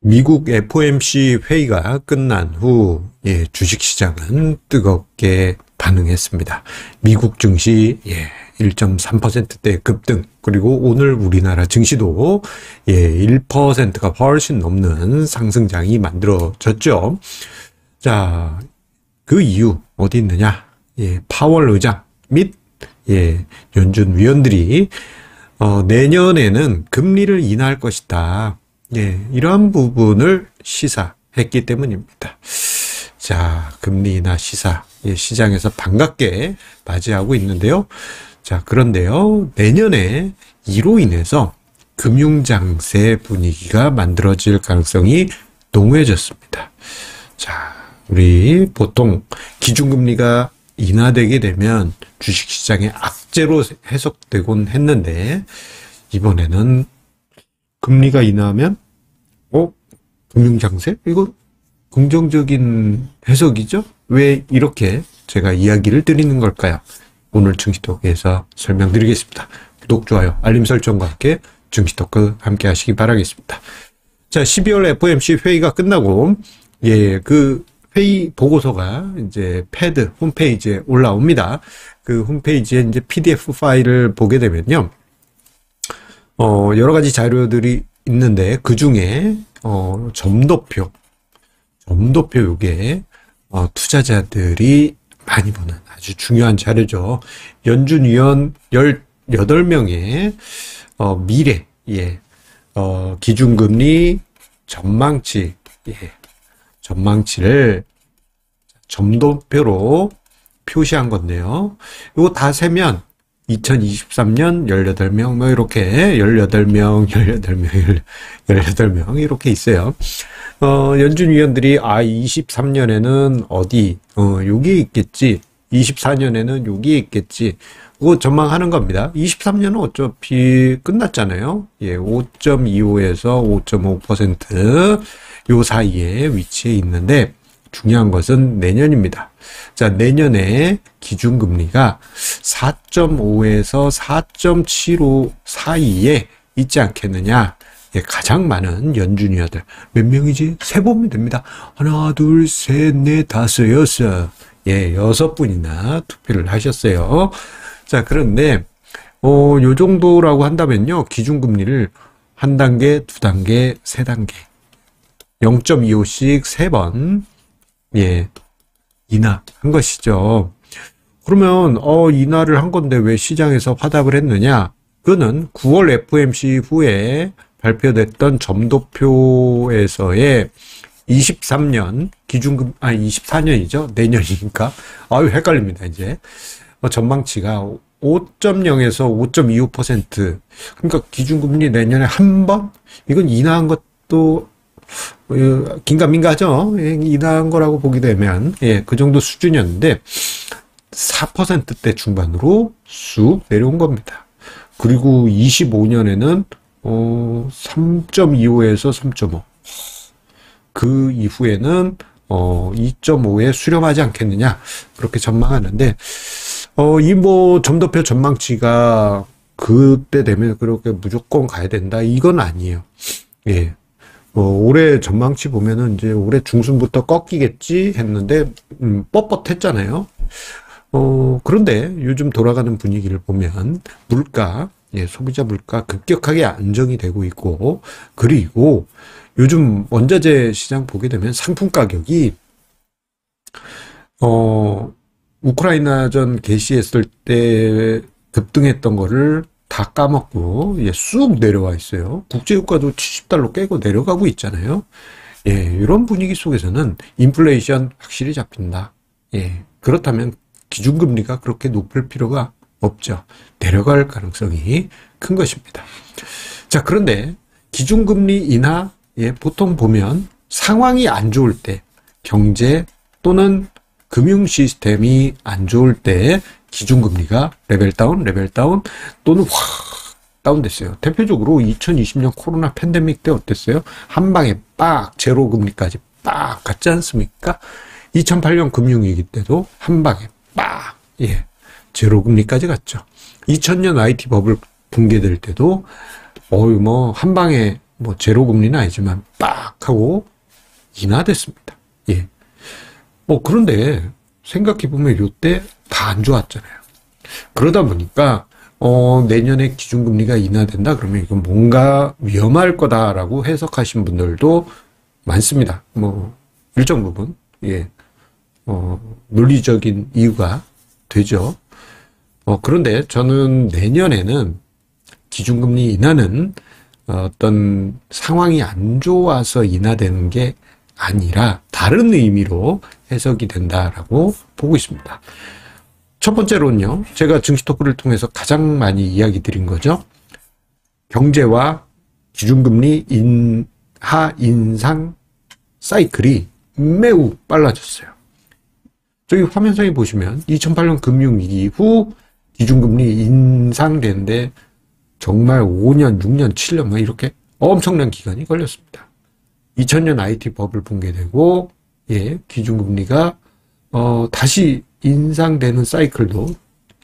미국 FOMC 회의가 끝난 후 주식시장은 뜨겁게 반응했습니다. 미국 증시 1.3%대 급등, 그리고 오늘 우리나라 증시도 1%가 훨씬 넘는 상승장이 만들어졌죠. 자, 그 이유 어디 있느냐? 파월 의장 및 연준 위원들이 내년에는 금리를 인하할 것이다. 이러한 부분을 시사했기 때문입니다. 자, 금리 인하 시사, 시장에서 반갑게 맞이하고 있는데요. 자, 그런데요, 내년에 이로 인해서 금융장세 분위기가 만들어질 가능성이 농후해졌습니다. 자, 우리 보통 기준금리가 인하되게 되면 주식시장의 악재로 해석되곤 했는데, 이번에는 금리가 인하하면 금융장세? 이거 긍정적인 해석이죠? 왜 이렇게 제가 이야기를 드리는 걸까요? 오늘 증시토크에서 설명드리겠습니다. 구독, 좋아요, 알림 설정과 함께 증시토크 함께 하시기 바라겠습니다. 자, 12월 FOMC 회의가 끝나고 그 회의 보고서가 이제 패드 홈페이지에 올라옵니다. 그 홈페이지에 이제 PDF 파일을 보게 되면요, 여러 가지 자료들이 있는데, 그 중에 점도표 요게 투자자들이 많이 보는 아주 중요한 자료죠. 연준 위원 18명의 미래 기준금리 전망치 전망치를 점도표로 표시한 건데요. 이거 다 세면 2023년 18명, 뭐 이렇게 18명 이렇게 있어요. 연준 위원들이 23년에는 어디 여기에 있겠지, 24년에는 여기에 있겠지, 그거 전망하는 겁니다. 23년은 어차피 끝났잖아요. 5.25에서 5.5% 요 사이에 위치해 있는데, 중요한 것은 내년입니다. 자, 내년에 기준금리가 4.5에서 4.75 사이에 있지 않겠느냐. 가장 많은 연준위원들 몇 명이지? 세 보면 됩니다. 하나, 둘, 셋, 넷, 다섯, 여섯. 6분이나 투표를 하셨어요. 자, 그런데 요 정도라고 한다면요, 기준금리를 한 단계, 두 단계, 세 단계 0.25씩 3번 인하한 것이죠. 그러면 인하를 한 건데 왜 시장에서 화답을 했느냐? 그거는 9월 FOMC 후에 발표됐던 점도표에서의 23년 기준금, 24년이죠. 내년이니까. 헷갈립니다, 이제. 전망치가 5.0에서 5.25%. 그러니까 기준금리 내년에 한 번? 이건 인하한 것도 긴가민가하죠. 인하한 거라고 보게 되면 그 정도 수준이었는데 4%대 중반으로 쑥 내려온 겁니다. 그리고 25년에는 3.25에서 3.5. 그 이후에는 2.5에 수렴하지 않겠느냐, 그렇게 전망하는데, 이 점도표 전망치가 그때 되면 그렇게 무조건 가야 된다, 이건 아니에요. 올해 전망치 보면은 이제 올해 중순부터 꺾이겠지 했는데 뻣뻣했잖아요. 그런데 요즘 돌아가는 분위기를 보면 물가, 소비자 물가 급격하게 안정이 되고 있고, 그리고 요즘 원자재 시장 보게 되면 상품 가격이 우크라이나전 개시했을 때 급등했던 거를 다 까먹고 쑥 내려와 있어요. 국제유가도 70달러 깨고 내려가고 있잖아요. 이런 분위기 속에서는 인플레이션 확실히 잡힌다. 그렇다면 기준금리가 그렇게 높을 필요가 없죠. 내려갈 가능성이 큰 것입니다. 자, 그런데 기준금리 인하, 보통 보면 상황이 안 좋을 때, 경제 또는 금융 시스템이 안 좋을 때 기준금리가 레벨 다운 또는 확 다운됐어요. 대표적으로 2020년 코로나 팬데믹 때 어땠어요? 한 방에 빡 제로 금리까지 빡 갔지 않습니까? 2008년 금융위기 때도 한 방에 빡 제로 금리까지 갔죠. 2000년 IT 버블 붕괴될 때도 한 방에 제로 금리는 아니지만 빡 하고 인하됐습니다. 예. 그런데 생각해보면 요때 다 안 좋았잖아요. 그러다 보니까 내년에 기준금리가 인하된다 그러면 이건 뭔가 위험할 거다라고 해석하신 분들도 많습니다. 일정 부분, 예, 논리적인 이유가 되죠. 그런데 저는 내년에는 기준금리 인하는 어떤 상황이 안 좋아서 인하되는 게 아니라 다른 의미로 해석이 된다라고 보고 있습니다. 첫 번째로는요, 제가 증시 토크를 통해서 가장 많이 이야기 드린 거죠. 경제와 기준금리 인상 사이클이 매우 빨라졌어요. 저기 화면상에 보시면 2008년 금융위기 이후 기준금리 인상되는데 정말 5년, 6년, 7년 막 이렇게 엄청난 기간이 걸렸습니다. 2000년 IT 버블 붕괴되고, 예, 기준금리가 다시 인상되는 사이클도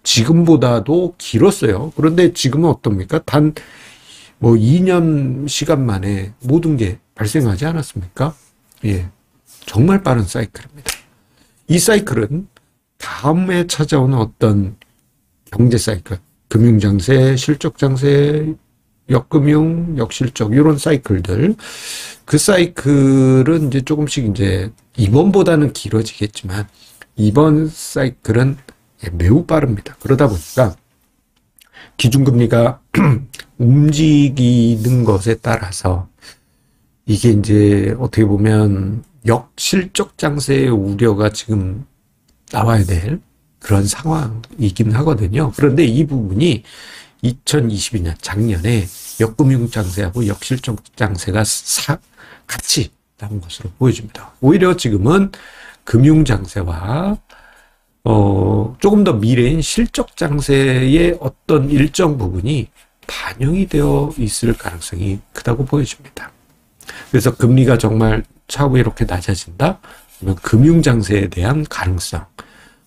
지금보다도 길었어요. 그런데 지금은 어떻습니까? 단 2년 시간 만에 모든 게 발생하지 않았습니까? 예, 정말 빠른 사이클입니다. 이 사이클은 다음에 찾아오는 어떤 경제 사이클, 금융장세, 실적장세, 역금융, 역실적 이런 사이클들, 그 사이클은 이제 조금씩 이제 이번보다는 길어지겠지만 이번 사이클은 매우 빠릅니다. 그러다 보니까 기준금리가 움직이는 것에 따라서 이게 이제 어떻게 보면 역실적 장세의 우려가 지금 나와야 될 그런 상황이긴 하거든요. 그런데 이 부분이 2022년 작년에 역금융 장세하고 역실적 장세가 같이 나온 것으로 보여집니다. 오히려 지금은 금융 장세와 조금 더 미래인 실적 장세의 어떤 일정 부분이 반영이 되어 있을 가능성이 크다고 보여집니다. 그래서 금리가 정말 차후에 이렇게 낮아진다? 그러면 금융 장세에 대한 가능성.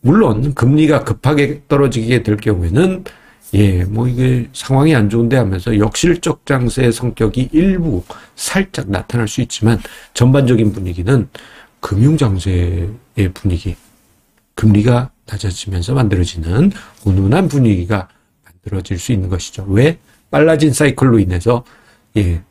물론 금리가 급하게 떨어지게 될 경우에는 이게 상황이 안 좋은데 하면서 역실적 장세의 성격이 일부 살짝 나타날 수 있지만 전반적인 분위기는 금융 장세의 분위기, 금리가 낮아지면서 만들어지는 훈훈한 분위기가 만들어질 수 있는 것이죠. 왜? 빨라진 사이클로 인해서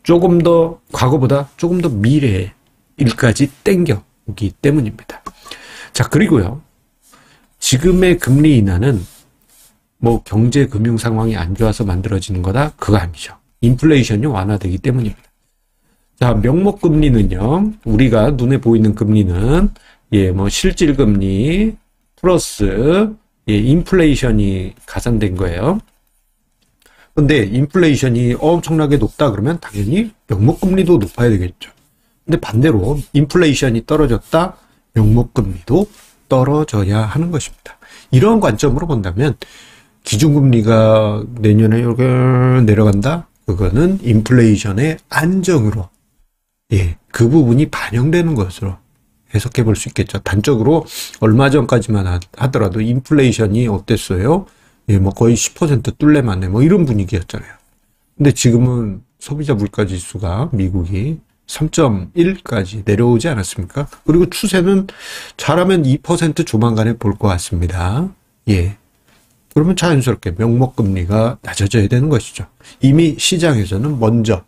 조금 더 과거보다 조금 더 미래의 일까지 땡겨오기 때문입니다. 자, 그리고요. 지금의 금리 인하는 경제 금융 상황이 안 좋아서 만들어지는 거다? 그거 아니죠. 인플레이션이 완화되기 때문입니다. 자, 명목 금리는요. 우리가 눈에 보이는 금리는 실질 금리 플러스 인플레이션이 가산된 거예요. 근데 인플레이션이 엄청나게 높다 그러면 당연히 명목 금리도 높아야 되겠죠. 근데 반대로 인플레이션이 떨어졌다, 명목 금리도 떨어져야 하는 것입니다. 이런 관점으로 본다면 기준금리가 내년에 이렇게 내려간다? 그거는 인플레이션의 안정으로 그 부분이 반영되는 것으로 해석해 볼 수 있겠죠. 단적으로 얼마 전까지만 하더라도 인플레이션이 어땠어요? 거의 10% 뚫레만에 이런 분위기였잖아요. 근데 지금은 소비자 물가 지수가 미국이 3.1까지 내려오지 않았습니까? 그리고 추세는 잘하면 2% 조만간에 볼 것 같습니다. 그러면 자연스럽게 명목금리가 낮아져야 되는 것이죠. 이미 시장에서는 먼저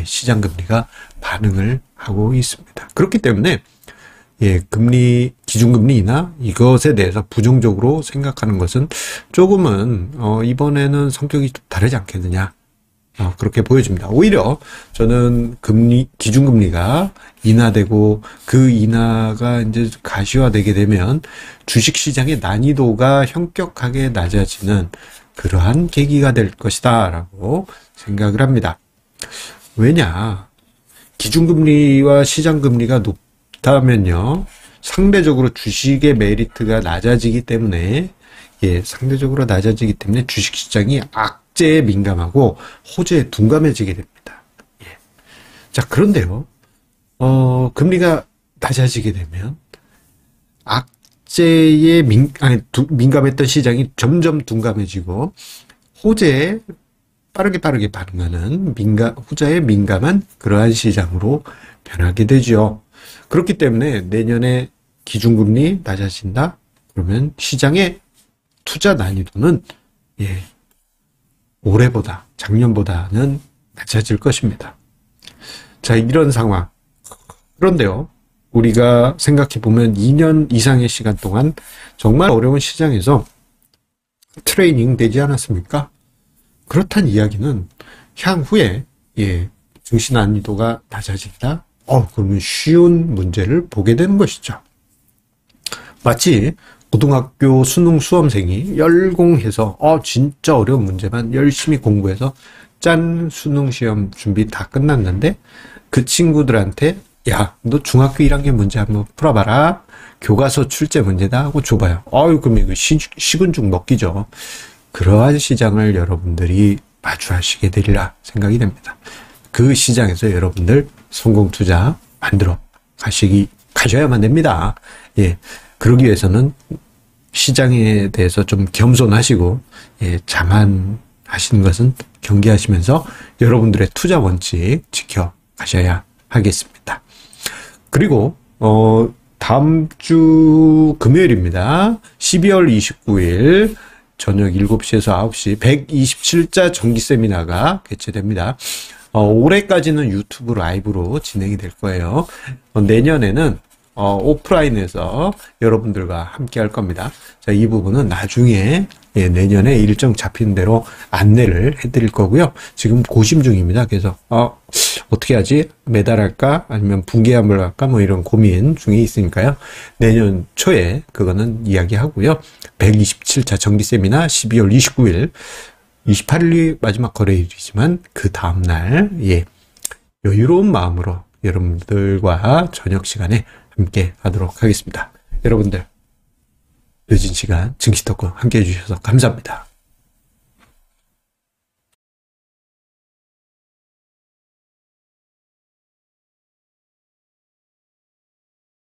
시장금리가 반응을 하고 있습니다. 그렇기 때문에 기준금리 인하 이것에 대해서 부정적으로 생각하는 것은 조금은 이번에는 성격이 좀 다르지 않겠느냐 그렇게 보여집니다. 오히려 저는 기준금리가 인하되고 그 인하가 이제 가시화되게 되면 주식시장의 난이도가 현격하게 낮아지는 그러한 계기가 될 것이다라고 생각을 합니다. 왜냐? 기준금리와 시장금리가 높다면요. 상대적으로 주식의 메리트가 낮아지기 때문에 상대적으로 낮아지기 때문에 주식시장이 악재에 민감하고 호재에 둔감해지게 됩니다. 자, 그런데요. 금리가 낮아지게 되면 악재에 민감했던 시장이 점점 둔감해지고 호재에 빠르게 반응하는 후자에 민감한 그러한 시장으로 변하게 되죠. 그렇기 때문에 내년에 기준금리 낮아진다? 그러면 시장의 투자 난이도는 올해보다, 작년보다는 낮아질 것입니다. 자, 이런 상황. 그런데요, 우리가 생각해보면 2년 이상의 시간 동안 정말 어려운 시장에서 트레이닝 되지 않았습니까? 그렇단 이야기는 향후에 증시 난이도가 낮아진다? 그러면 쉬운 문제를 보게 되는 것이죠. 마치 고등학교 수능 수험생이 열공해서 진짜 어려운 문제만 열심히 공부해서 짠, 수능 시험 준비 다 끝났는데 그 친구들한테 야, 너 중학교 1학년 문제 한번 풀어봐라. 교과서 출제 문제다 하고 줘봐요. 그럼 이거 식은 죽 먹기죠. 그러한 시장을 여러분들이 마주하시게 되리라 생각이 됩니다. 그 시장에서 여러분들 성공 투자 만들어 가셔야만 됩니다. 그러기 위해서는 시장에 대해서 좀 겸손하시고, 자만하시는 것은 경계하시면서 여러분들의 투자 원칙 지켜가셔야 하겠습니다. 그리고, 다음 주 금요일입니다. 12월 29일 저녁 7시에서 9시 127자 정기 세미나가 개최됩니다. 올해까지는 유튜브 라이브로 진행이 될 거예요. 내년에는 오프라인에서 여러분들과 함께 할 겁니다. 자, 이 부분은 나중에 내년에 일정 잡힌 대로 안내를 해드릴 거고요. 지금 고심 중입니다. 그래서 어떻게 하지? 매달 할까? 아니면 분기합을 할까? 뭐 이런 고민 중에 있으니까요. 내년 초에 그거는 이야기하고요. 127차 정기 세미나 12월 29일 28일이 마지막 거래일이지만 그 다음날 여유로운 마음으로 여러분들과 저녁 시간에 함께 하도록 하겠습니다. 여러분들 늦은 시간 증시 토크 함께 해주셔서 감사합니다.